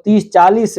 30-40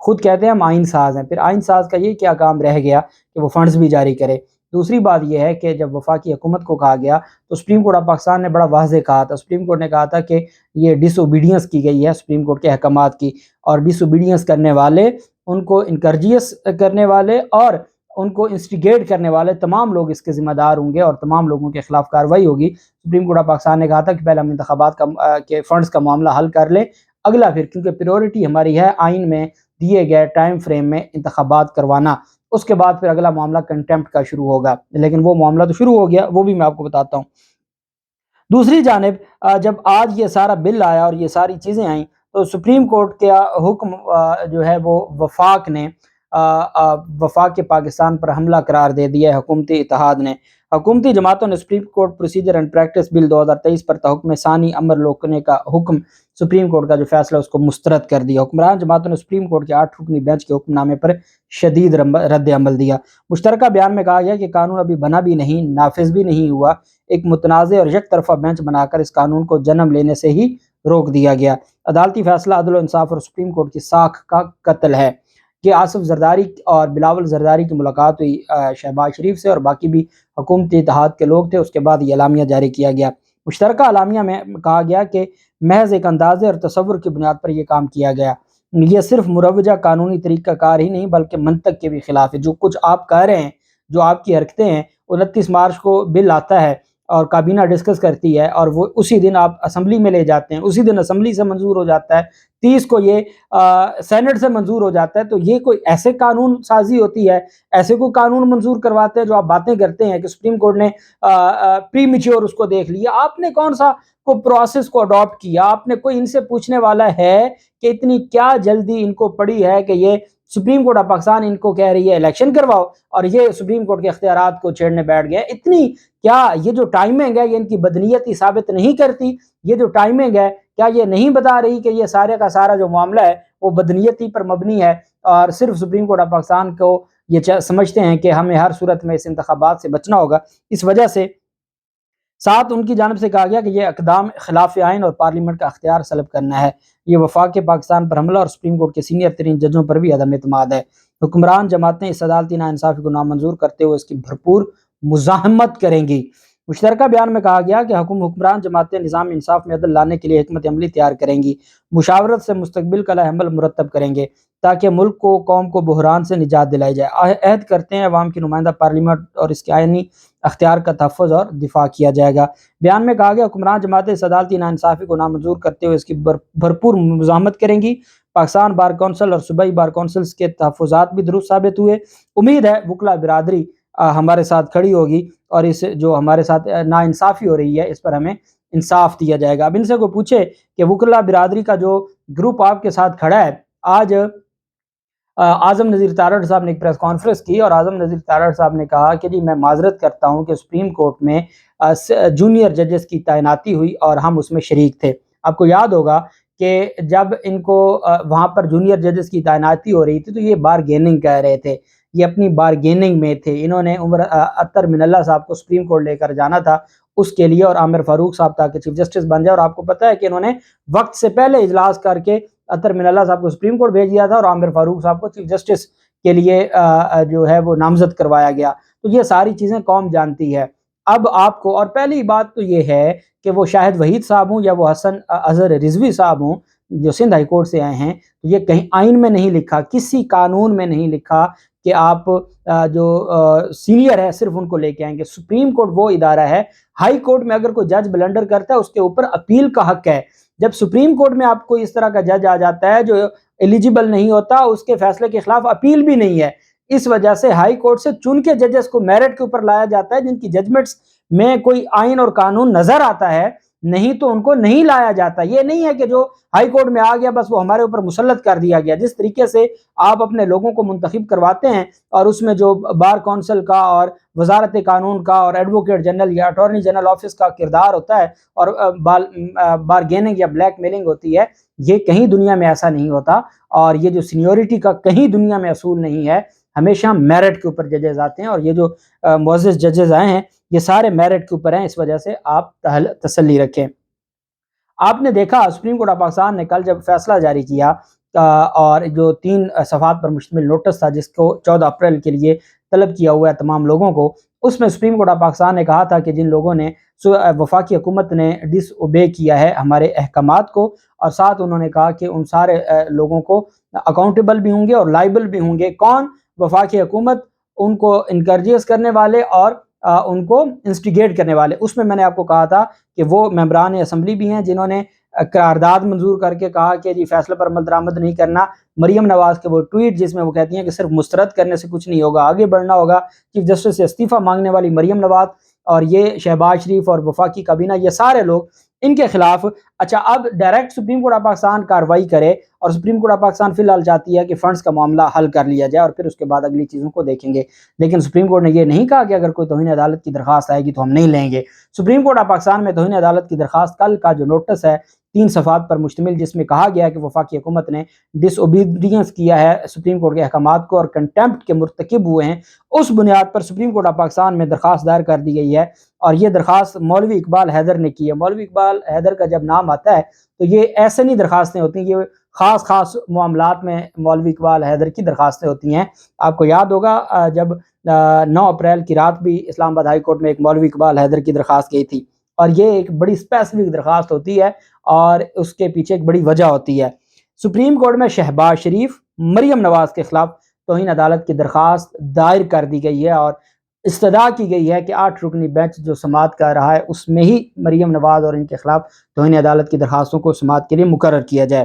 خود کہتے ہیں ہم آئین ساز ہیں، پھر آئین ساز کا یہ کیا کام رہ گیا کہ وہ فنڈز بھی جاری کرے۔ دوسری بات یہ ہے کہ جب وفاقی حکومت کو کہا گیا تو سپریم کورٹ آف پاکستان نے بڑا واضح کہا تھا، سپریم کورٹ نے کہا تھا کہ یہ ڈس اوبیڈینس کی گئی ہے سپریم کورٹ کے احکامات کی، اور ڈس اوبیڈینس کرنے والے، ان کو انکرجیس کرنے والے اور ان کو انسٹیگیٹ کرنے والے تمام لوگ اس کے ذمہ دار ہوں گے اور تمام لوگوں کے خلاف کارروائی ہوگی۔ سپریم کورٹ آف پاکستان نے کہا تھا کہ پہلے ہم انتخابات کے فنڈز کا معاملہ حل کر لیں، اگلا پھر، کیونکہ پریورٹی ہماری ہے آئین میں دیے گئے ٹائم فریم میں انتخابات کروانا، اس کے بعد پھر اگلا معاملہ کنٹمپٹ کا شروع ہوگا، لیکن وہ معاملہ تو شروع ہو گیا، وہ بھی میں آپ کو بتاتا ہوں۔ دوسری جانب جب آج یہ سارا بل آیا اور یہ ساری چیزیں آئیں تو سپریم کورٹ کا حکم جو ہے وہ وفاق نے وفاق پاکستان پر حملہ قرار دے دیا ہے۔ حکومتی اتحاد نے، حکومتی جماعتوں نے supreme court procedure and practice bill 2023 پر تحکم ثانی امر روکنے کا حکم، سپریم کورٹ کا جو فیصلہ اس کو مسترد کر دیا۔ حکمران جماعتوں نے سپریم کورٹ کے 8 رکنی بینچ کے حکم نامے پر شدید رد عمل دیا۔ مشترکہ بیان میں کہا گیا کہ قانون ابھی بنا بھی نہیں، نافذ بھی نہیں ہوا، ایک متنازع اور یک طرفہ بینچ بنا کر اس قانون کو جنم لینے سے ہی روک دیا گیا۔ عدالتی فیصلہ عدل و انصاف اور سپریم کورٹ کی ساکھ کا قتل ہے کہ آصف زرداری اور بلاول زرداری کی ملاقات ہوئی شہباز شریف سے، اور باقی بھی حکومتی اتحاد کے لوگ تھے، اس کے بعد یہ اعلامیہ جاری کیا گیا۔ مشترکہ اعلامیہ میں کہا گیا کہ محض ایک اندازے اور تصور کی بنیاد پر یہ کام کیا گیا، یہ صرف مروجہ قانونی طریقہ کار ہی نہیں بلکہ منطق کے بھی خلاف ہے۔ جو کچھ آپ کہہ رہے ہیں، جو آپ کی حرکتیں ہیں، 29 مارچ کو بل آتا ہے اور کابینہ ڈسکس کرتی ہے اور وہ اسی دن آپ اسمبلی میں لے جاتے ہیں، اسی دن اسمبلی سے منظور ہو جاتا ہے، 30 کو یہ سینٹ سے منظور ہو جاتا ہے، تو یہ کوئی ایسے قانون سازی ہوتی ہے، ایسے کوئی قانون منظور کرواتے ہیں جو آپ باتیں کرتے ہیں کہ سپریم کورٹ نے پری میچور اس کو دیکھ لیا؟ آپ نے کون سا کو پروسیس کو اڈاپٹ کیا؟ آپ نے کوئی ان سے پوچھنے والا ہے کہ اتنی کیا جلدی ان کو پڑی ہے کہ یہ سپریم کورٹ آف پاکستان ان کو کہہ رہی ہے الیکشن کرواؤ اور یہ سپریم کورٹ کے اختیارات کو چھیڑنے بیٹھ گیا؟ اتنی کیا یہ جو ٹائمنگ ہے یہ ان کی بدنیتی ثابت نہیں کرتی؟ یہ جو ٹائمنگ ہے کیا یہ نہیں بتا رہی کہ یہ سارے کا سارا جو معاملہ ہے وہ بدنیتی پر مبنی ہے اور صرف سپریم کورٹ آف پاکستان کو یہ سمجھتے ہیں کہ ہمیں ہر صورت میں اس انتخابات سے بچنا ہوگا؟ اس وجہ سے ساتھ ان کی جانب سے کہا گیا کہ یہ اقدام خلاف آئین اور پارلیمنٹ کا اختیار سلب کرنا ہے، یہ وفاق پاکستان پر حملہ اور سپریم کورٹ کے سینئر ترین ججوں پر بھی عدم اعتماد ہے۔ حکمران جماعتیں اس عدالتی ناانصافی کو نامنظور کرتے ہوئے اس کی بھرپور مزاحمت کریں گی۔ مشترکہ بیان میں کہا گیا کہ حکمران جماعتیں نظام انصاف میں عدل لانے کے لیے حکمت عملی تیار کریں گی، مشاورت سے مستقبل کا عمل مرتب کریں گے تاکہ ملک کو، قوم کو بحران سے نجات دلائی جائے۔ عہد کرتے ہیں عوام کی نمائندہ پارلیمنٹ اور اس کے آئینی اختیار کا تحفظ اور دفاع کیا جائے گا۔ بیان میں کہا گیا حکمران جماعتیں اس عدالتی ناانصافی کو نامنظور کرتے ہوئے اس کی بھرپور مزاحمت کریں گی۔ پاکستان بار کونسل اور صوبائی بار کونسلز کے تحفظات بھی درست ثابت ہوئے۔ امید ہے وکلا برادری ہمارے ساتھ کھڑی ہوگی اور اس جو ہمارے ساتھ ناانصافی ہو رہی ہے اس پر ہمیں انصاف دیا جائے گا۔ اب ان سے کوئی پوچھے کہ وکلا برادری کا جو گروپ آپ کے ساتھ کھڑا ہے، آج اعظم نذیر تارڑ صاحب نے ایک پریس کانفرنس کی اور اعظم نذیر تارڑ صاحب نے کہا کہ جی میں معذرت کرتا ہوں کہ سپریم کورٹ میں جونیئر ججز کی تعیناتی ہوئی اور ہم اس میں شریک تھے۔ آپ کو یاد ہوگا کہ جب ان کو وہاں پر جونیئر ججز کی تعیناتی ہو رہی تھی تو یہ بارگیننگ کہہ رہے تھے، یہ اپنی بارگیننگ میں تھے، انہوں نے عمر اطہر من اللہ صاحب کو سپریم کورٹ لے کر جانا تھا اس کے لیے، اور عامر فاروق صاحب تاکہ چیف جسٹس بن جائے، اور آپ کو پتہ ہے کہ انہوں نے وقت سے پہلے اجلاس کر کے اطہر من اللہ صاحب کو سپریم کورٹ بھیج دیا تھا اور عامر فاروق صاحب کو چیف جسٹس کے لیے جو ہے وہ نامزد کروایا گیا۔ تو یہ ساری چیزیں قوم جانتی ہے۔ اب آپ کو، اور پہلی بات تو یہ ہے کہ وہ شاہد وحید صاحب ہوں یا وہ حسن اظہر رضوی صاحب ہوں جو سندھ ہائی کورٹ سے آئے ہیں، تو یہ کہیں آئین میں نہیں لکھا، کسی قانون میں نہیں لکھا کہ آپ جو سینئر ہے صرف ان کو لے کے آئیں گے۔ سپریم کورٹ وہ ادارہ ہے، ہائی کورٹ میں اگر کوئی جج بلنڈر کرتا ہے اس کے اوپر اپیل کا حق ہے۔ جب سپریم کورٹ میں آپ کو اس طرح کا جج آ جاتا ہے جو ایلیجیبل نہیں ہوتا، اس کے فیصلے کے خلاف اپیل بھی نہیں ہے، اس وجہ سے ہائی کورٹ سے چن کے ججز کو میرٹ کے اوپر لایا جاتا ہے، جن کی ججمنٹس میں کوئی آئین اور قانون نظر آتا ہے، نہیں تو ان کو نہیں لایا جاتا۔ یہ نہیں ہے کہ جو ہائی کورٹ میں آ گیا بس وہ ہمارے اوپر مسلط کر دیا گیا۔ جس طریقے سے آپ اپنے لوگوں کو منتخب کرواتے ہیں اور اس میں جو بار کونسل کا اور وزارت قانون کا اور ایڈوکیٹ جنرل یا اٹارنی جنرل آفس کا کردار ہوتا ہے اور بارگیننگ یا بلیک میلنگ ہوتی ہے، یہ کہیں دنیا میں ایسا نہیں ہوتا، اور یہ جو سینیورٹی کا کہیں دنیا میں اصول نہیں ہے، ہمیشہ میرٹ کے اوپر ججز آتے ہیں، اور یہ جو معزز ججز آئے ہیں یہ سارے میرٹ کے اوپر ہیں، اس وجہ سے آپ تسلی رکھیں۔ آپ نے دیکھا سپریم کورٹ آف پاکستان نے کل جب فیصلہ جاری کیا اور جو 3 صفحات پر مشتمل نوٹس تھا جس کو 14 اپریل کے لیے طلب کیا ہوا ہے تمام لوگوں کو، اس میں سپریم کورٹ آف پاکستان نے کہا تھا کہ جن لوگوں نے وفاقی حکومت نے ڈس اوبے کیا ہے ہمارے احکامات کو، اور ساتھ انہوں نے کہا کہ ان سارے لوگوں کو اکاؤنٹیبل بھی ہوں گے اور لائبل بھی ہوں گے۔ کون؟ وفاقی حکومت، ان کو انکریجز کرنے والے اور ان کو انسٹیگیٹ کرنے والے۔ اس میں نے آپ کو کہا تھا کہ وہ ممبران اسمبلی بھی ہیں جنہوں نے قرارداد منظور کر کے کہا کہ جی فیصلے پر عمل درآمد نہیں کرنا۔ مریم نواز کے وہ ٹویٹ جس میں وہ کہتی ہیں کہ صرف مسترد کرنے سے کچھ نہیں ہوگا، آگے بڑھنا ہوگا۔ چیف جسٹس سے استعفیٰ مانگنے والی مریم نواز اور یہ شہباز شریف اور وفاقی کابینہ، یہ سارے لوگ ان کے خلاف اچھا اب direct supreme court of Pakistan کارروائی کرے، اور سپریم کورٹ آف پاکستان فی الحال چاہتی ہے کہ فنڈز کا معاملہ حل کر لیا جائے اور پھر اس کے بعد اگلی چیزوں کو دیکھیں گے۔ لیکن سپریم کورٹ نے یہ نہیں کہا کہ اگر کوئی توہین عدالت کی درخواست آئے گی تو ہم نہیں لیں گے۔ سپریم کورٹ آف پاکستان میں توہین عدالت کی درخواست کل کا جو نوٹس ہے 3 صفحات پر مشتمل، جس میں کہا گیا ہے کہ وفاقی حکومت نے ڈس اوبیڈینس کیا ہے سپریم کورٹ کے احکامات کو اور کنٹمپٹ کے مرتکب ہوئے ہیں، اس بنیاد پر سپریم کورٹ آف پاکستان میں درخواست دائر کر دی گئی ہے۔ اور یہ درخواست مولوی اقبال حیدر نے کی ہے۔ مولوی اقبال حیدر کا جب نام آتا ہے تو یہ ایسے نہیں درخواستیں ہوتی، یہ خاص معاملات میں مولوی اقبال حیدر کی درخواستیں ہوتی ہیں۔ آپ کو یاد ہوگا جب 9 اپریل کی رات بھی اسلام آباد ہائی کورٹ میں ایک مولوی اقبال حیدر کی درخواست گئی تھی، اور یہ ایک بڑی اسپیسیفک درخواست ہوتی ہے اور اس کے پیچھے ایک بڑی وجہ ہوتی ہے۔ سپریم کورٹ میں شہباز شریف، مریم نواز کے خلاف توہین عدالت کی درخواست دائر کر دی گئی ہے، اور استدعا کی گئی ہے کہ 8 رکنی بینچ جو سماعت کر رہا ہے اس میں ہی مریم نواز اور ان کے خلاف توہین عدالت کی درخواستوں کو سماعت کے لیے مقرر کیا جائے۔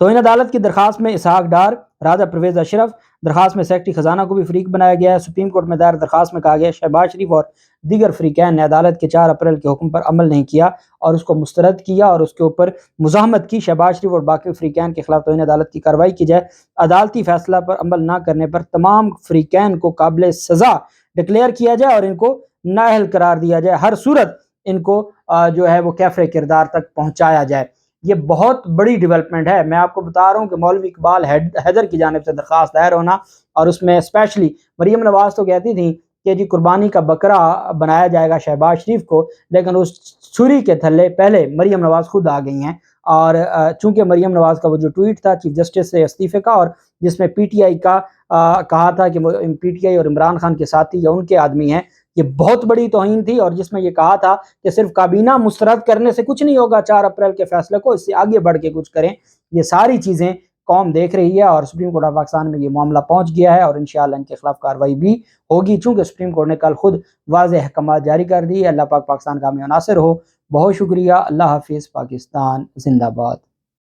توہین عدالت کی درخواست میں اسحاق ڈار، راجہ پرویز اشرف، درخواست میں سیکرٹری خزانہ کو بھی فریق بنایا گیا ہے۔ سپریم کورٹ میں دائر درخواست میں کہا گیا شہباز شریف اور دیگر فریقین نے عدالت کے 4 اپریل کے حکم پر عمل نہیں کیا اور اس کو مسترد کیا اور اس کے اوپر مزاحمت کی۔ شہباز شریف اور باقی فریقین کے خلاف توہین عدالت کی کارروائی کی جائے۔ عدالتی فیصلہ پر عمل نہ کرنے پر تمام فریقین کو قابل سزا ڈکلیئر کیا جائے اور ان کو نااہل قرار دیا جائے، ہر صورت ان کو جو ہے وہ کیفر کردار تک پہنچایا جائے۔ یہ بہت بڑی ڈیولپمنٹ ہے۔ میں آپ کو بتا رہا ہوں کہ مولوی اقبال حیدر کی جانب سے درخواست دائر ہونا، اور اس میں اسپیشلی مریم نواز تو کہتی تھیں کہ جی قربانی کا بکرا بنایا جائے گا شہباز شریف کو، لیکن اس چھری کے تھلے پہلے مریم نواز خود آ گئی ہیں۔ اور چونکہ مریم نواز کا وہ جو ٹویٹ تھا چیف جسٹس سے استعفے کا، اور جس میں پی ٹی آئی کا کہا تھا کہ پی ٹی آئی اور عمران خان کے ساتھی یا ان کے آدمی ہیں، یہ بہت بڑی توہین تھی، اور جس میں یہ کہا تھا کہ صرف کابینہ مسترد کرنے سے کچھ نہیں ہوگا 4 اپریل کے فیصلے کو، اس سے آگے بڑھ کے کچھ کریں۔ یہ ساری چیزیں قوم دیکھ رہی ہے اور سپریم کورٹ آف پاکستان میں یہ معاملہ پہنچ گیا ہے، اور انشاءاللہ ان کے خلاف کارروائی بھی ہوگی، چونکہ سپریم کورٹ نے کل خود واضح احکامات جاری کر دی ہے۔ اللہ پاک پاکستان کا ہمیں ناصر ہو۔ بہت شکریہ۔ اللہ حافظ۔ پاکستان زندہ باد۔